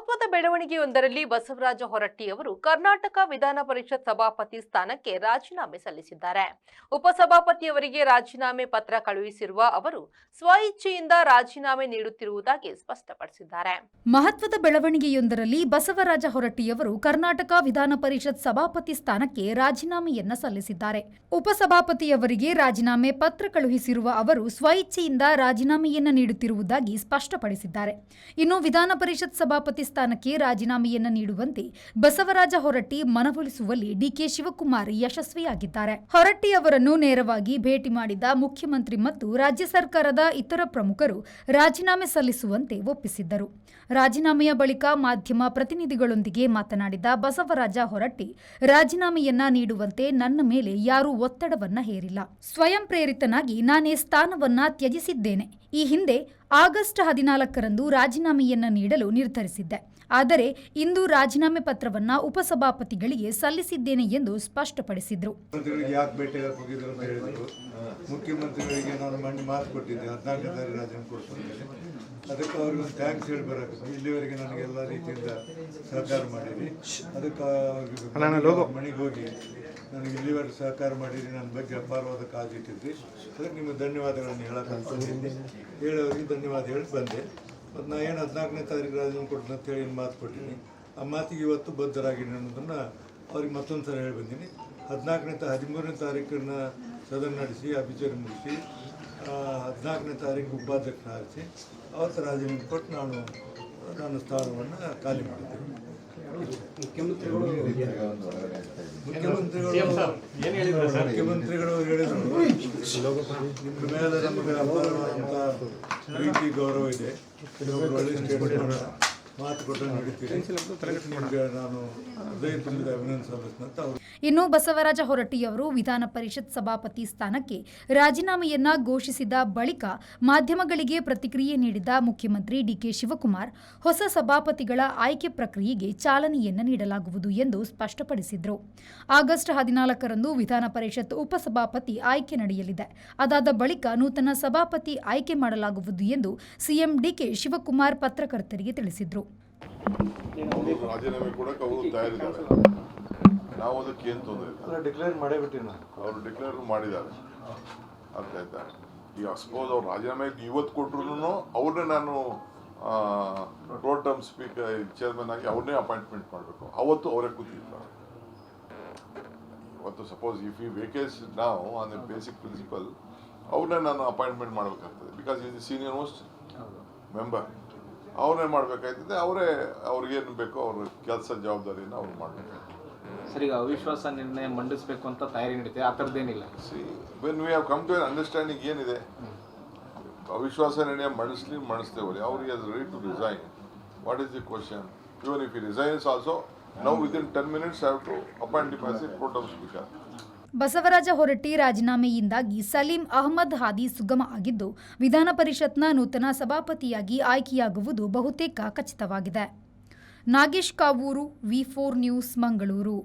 ಮಹತ್ವದ ಬೆಳವಣಿಗೆಯೊಂದರಲ್ಲಿ ಬಸವರಾಜ ಹೊರಟ್ಟಿಯವರು ಕರ್ನಾಟಕ ವಿಧಾನ ಪರಿಷತ್ ಸಭಾಪತಿ ಸ್ಥಾನಕ್ಕೆ ರಾಜೀನಾಮೆ ಸಲ್ಲಿಸಿದ್ದಾರೆ. ಉಪಸಭಾಪತಿಯವರಿಗೆ ರಾಜೀನಾಮೆ ಪತ್ರ ಕಳುಹಿಸಿರುವ ಅವರು ಸ್ವಇಚ್ಛೆಯಿಂದ ರಾಜೀನಾಮೆ ನೀಡುತ್ತಿರುವುದಾಗಿ ಸ್ಪಷ್ಟಪಡಿಸಿದ್ದಾರೆ. ಮಹತ್ವದ ಬೆಳವಣಿಗೆಯೊಂದರಲ್ಲಿ ಬಸವರಾಜ ಹೊರಟ್ಟಿಯವರು ಕರ್ನಾಟಕ ವಿಧಾನ ಪರಿಷತ್ ಸಭಾಪತಿ ಸ್ಥಾನಕ್ಕೆ ರಾಜೀನಾಮೆಯನ್ನ ಸಲ್ಲಿಸಿದ್ದಾರೆ. ಉಪಸಭಾಪತಿಯವರಿಗೆ ರಾಜೀನಾಮೆ ಪತ್ರ ಕಳುಹಿಸಿರುವ ಅವರು ಸ್ವಇಚ್ಛೆಯಿಂದ ರಾಜೀನಾಮೆಯನ್ನ ನೀಡುತ್ತಿರುವುದಾಗಿ ಸ್ಪಷ್ಟಪಡಿಸಿದ್ದಾರೆ. ಇನ್ನು ವಿಧಾನ ಪರಿಷತ್ ಸಭಾಪತಿ ಸ್ಥಾನಕ್ಕೆ ರಾಜೀನಾಮೆಯನ್ನ ನೀಡುವಂತೆ ಬಸವರಾಜ ಹೊರಟ್ಟಿ ಮನವೊಲಿಸುವಲ್ಲಿ ಡಿಕೆ ಶಿವಕುಮಾರ್ ಯಶಸ್ವಿಯಾಗಿದ್ದಾರೆ. ಹೊರಟ್ಟಿ ಅವರನ್ನು ನೇರವಾಗಿ ಭೇಟಿ ಮಾಡಿದ ಮುಖ್ಯಮಂತ್ರಿ ಮತ್ತು ರಾಜ್ಯ ಸರ್ಕಾರದ ಇತರ ಪ್ರಮುಖರು ರಾಜೀನಾಮೆ ಸಲ್ಲಿಸುವಂತೆ ಒಪ್ಪಿಸಿದ್ದರು. ರಾಜೀನಾಮೆಯ ಬಳಿಕ ಮಾಧ್ಯಮ ಪ್ರತಿನಿಧಿಗಳೊಂದಿಗೆ ಮಾತನಾಡಿದ ಬಸವರಾಜ ಹೊರಟ್ಟಿ, ರಾಜೀನಾಮೆಯನ್ನ ನೀಡುವಂತೆ ನನ್ನ ಮೇಲೆ ಯಾರೂ ಒತ್ತಡವನ್ನ ಹೇರಿಲ್ಲ. ಸ್ವಯಂ ಪ್ರೇರಿತನಾಗಿ ನಾನೇ ಸ್ಥಾನವನ್ನ ತ್ಯಜಿಸಿದ್ದೇನೆ. ಈ ಹಿಂದೆ ಆಗಸ್ಟ್ 14ರಂದು ರಾಜೀನಾಮೆಯನ್ನ ನೀಡಲು ನಿರ್ಧರಿಸಿದ್ದೆ. ಆದರೆ ಇಂದು ರಾಜೀನಾಮೆ ಪತ್ರವನ್ನ ಉಪಸಭಾಪತಿಗಳಿಗೆ ಸಲ್ಲಿಸಿದ್ದೇನೆ ಎಂದು ಸ್ಪಷ್ಟಪಡಿಸಿದರು. ಮುಖ್ಯಮಂತ್ರಿಗಳಿಗೆ ನಾನು ಮಣ್ಣು ಮಾತು ಕೊಟ್ಟಿದ್ದೆ, 14ನೇ ತಾರೀಕು ರಾಜೀನಾಮೆ ಕೊಡ್ತೀನಿ. ಅದಕ್ಕೆ ಅವ್ರಿಗೆ ಒಂದು ಥ್ಯಾಂಕ್ಸ್ ಹೇಳಬಾರದು. ಇಲ್ಲಿವರೆಗೆ ನನಗೆ ಎಲ್ಲ ರೀತಿಯಿಂದ ಸಹಕಾರ ಮಾಡಿರಿ. ಅದಕ್ಕೆ ಮನೆಗೆ ಹೋಗಿ ನನಗೆ ಇಲ್ಲಿವರೆಗೆ ಸಹಕಾರ ಮಾಡಿರಿ, ನನ್ನ ಬಗ್ಗೆ ಅಪಾರವಾದ ಕಾಳಜಿ ಇಟ್ಟಿದ್ರಿ. ಅದಕ್ಕೆ ನಿಮಗೆ ಧನ್ಯವಾದಗಳನ್ನು ಹೇಳೋಕ್ಕೆ ಹೇಳೋರಿಗೆ ಧನ್ಯವಾದ ಹೇಳಿ ಬಂದೆ. ಮತ್ತು ನಾನು ಏನು 14ನೇ ತಾರೀಕು ರಾಜೀನಾಮೆ ಕೊಡ್ತೀನಿ ಅಂತೇಳಿ ಏನು ಮಾತು ಕೊಟ್ಟಿನಿ, ಆ ಮಾತಿಗೆ ಇವತ್ತು ಬದ್ಧರಾಗಿನಿ ಅನ್ನೋದನ್ನು ಅವ್ರಿಗೆ ಮತ್ತೊಂದು ಸಲ ಹೇಳಿ ಬಂದೀನಿ. 13ನೇ ತಾರೀಕನ್ನು ಸದನ ನಡೆಸಿ ಅಭಿಚಾರ ಮುಗಿಸಿ 14ನೇ ತಾರೀಕು ಉಪಾಧ್ಯಕ್ಷನ ಆರಿಸಿ ಅವತ್ತು ರಾಜೀನಾಮೆ ಕೊಟ್ಟು ನಾನು ಸ್ಥಾನವನ್ನು ಖಾಲಿ ಮಾಡ್ತೀನಿ. ಮುಖ್ಯಮಂತ್ರಿಗಳು ಹೇಳಿದರು, ನಿಮ್ಮ ಮೇಲೆ ನಮಗೆ ಅಪಾರವಾದಂಥ ಪ್ರೀತಿ ಗೌರವ ಇದೆ, ಒಳ್ಳೆ ಸ್ಟೇಟ್ಮೆಂಟ್ ಮಾತು ಕೊಟ್ಟು ನೀಡುತ್ತೀರಿ, ನಿಮಗೆ ನಾನು ಹೃದಯ ತುಂಬಿದ ಅಭಿನಂದನೆ ಸಲ್ಲಿಸ್ತೀನಿ ಅಂತ ಅವರು. ಇನ್ನು ಬಸವರಾಜ ಹೊರಟ್ಟಿಯವರು ವಿಧಾನ ಪರಿಷತ್ ಸಭಾಪತಿ ಸ್ಥಾನಕ್ಕೆ ರಾಜೀನಾಮೆಯನ್ನ ಘೋಷಿಸಿದ ಬಳಿಕ ಮಾಧ್ಯಮಗಳಿಗೆ ಪ್ರತಿಕ್ರಿಯೆ ನೀಡಿದ ಮುಖ್ಯಮಂತ್ರಿ ಡಿಕೆ ಶಿವಕುಮಾರ್, ಹೊಸ ಸಭಾಪತಿಗಳ ಆಯ್ಕೆ ಪ್ರಕ್ರಿಯೆಗೆ ಚಾಲನೆಯನ್ನ ನೀಡಲಾಗುವುದು ಎಂದು ಸ್ಪಷ್ಟಪಡಿಸಿದರು. ಆಗಸ್ಟ್ 14ರಂದು ವಿಧಾನ ಪರಿಷತ್ ಉಪಸಭಾಪತಿ ಆಯ್ಕೆ ನಡೆಯಲಿದೆ. ಅದಾದ ಬಳಿಕ ನೂತನ ಸಭಾಪತಿ ಆಯ್ಕೆ ಮಾಡಲಾಗುವುದು ಎಂದು ಸಿಎಂ ಡಿಕೆ ಶಿವಕುಮಾರ್ ಪತ್ರಕರ್ತರಿಗೆ ತಿಳಿಸಿದರು. ನಾವು ಅದಕ್ಕೆ ಏನು ತೊಂದರೆ ಇಲ್ಲ, ಡಿಕ್ಲೇರ್ ಮಾಡೇಬಿಟ್ಟಿನ ಅವರು ಡಿಕ್ಲೇರ್ ಮಾಡಿದ್ದಾರೆ. ಅರ್ಥ ಆಯ್ತಾ? ಈಗ ಸಪೋಸ್ ಅವ್ರು ರಾಜೀನಾಮೆ ಇವತ್ತು ಕೊಟ್ಟರು ಅವ್ರನ್ನೇ ನಾನು ಪ್ರೋ ಟರ್ಮ್ ಸ್ಪೀಕರ್ ಚೇರ್ಮನ್ ಆಗಿ ಅವ್ರನ್ನೇ ಅಪಾಯಿಂಟ್ಮೆಂಟ್ ಮಾಡಬೇಕು. ಅವತ್ತು ಅವರೇ ಕೂತಿರ್ತಾರೆ. ಇವತ್ತು ಸಪೋಸ್ ಇಫ್ ಯು ವೇಕೇಸ್ ನಾವು ಆನ್ ದ ಬೇಸಿಕ್ ಪ್ರಿನ್ಸಿಪಲ್ ಅವ್ರನ್ನೇ ನಾನು ಅಪಾಯಿಂಟ್ಮೆಂಟ್ ಮಾಡಬೇಕಾಗ್ತದೆ. Because is the senior most member. ಅವ್ರನ್ನೇ ಮಾಡಬೇಕಾಗ್ತದೆ. ಅವ್ರಿಗೇನು ಬೇಕೋ ಅವ್ರ ಕೆಲಸ ಜವಾಬ್ದಾರಿಯನ್ನು ಅವ್ರು ಮಾಡಬೇಕಾಗ್ತದೆ. ಸರ್, ಈಗ ಅವಿಶ್ವಾಸ ನಿರ್ಣಯ ಮಂಡಿಸಬೇಕು ಅಂತ ತಯಾರಿ ನಡೀತಿದೆ, ಆ ಥರದ್ದೇನಿಲ್ಲ. When we have come to understanding ಏನಿದೆ, ಅವಿಶ್ವಾಸ ನಿರ್ಣಯ ಮಾಡಿಸ್ತೇವಲ್ಲಿ ಅವ್ರಿಗೆ as ready to resign. What is the question? Even if he resigns also now within 10 minutes have to appoint him as a pro term speaker. Basavaraj Horatti ರಾಜೀನಾಮೆಯಿಂದಾಗಿ ಸಲೀಂ ಅಹಮದ್ ಹಾದಿ ಸುಗಮ ಆಗಿದ್ದು, ವಿಧಾನ ಪರಿಷತ್ನ ನೂತನ ಸಭಾಪತಿಯಾಗಿ ಆಯ್ಕೆಯಾಗುವುದು ಬಹುತೇಕ ಖಚಿತವಾಗಿದೆ. ನಾಗೇಶ್ ಕಾವೂರು, ವಿ4 ನ್ಯೂಸ್, ಮಂಗಳೂರು.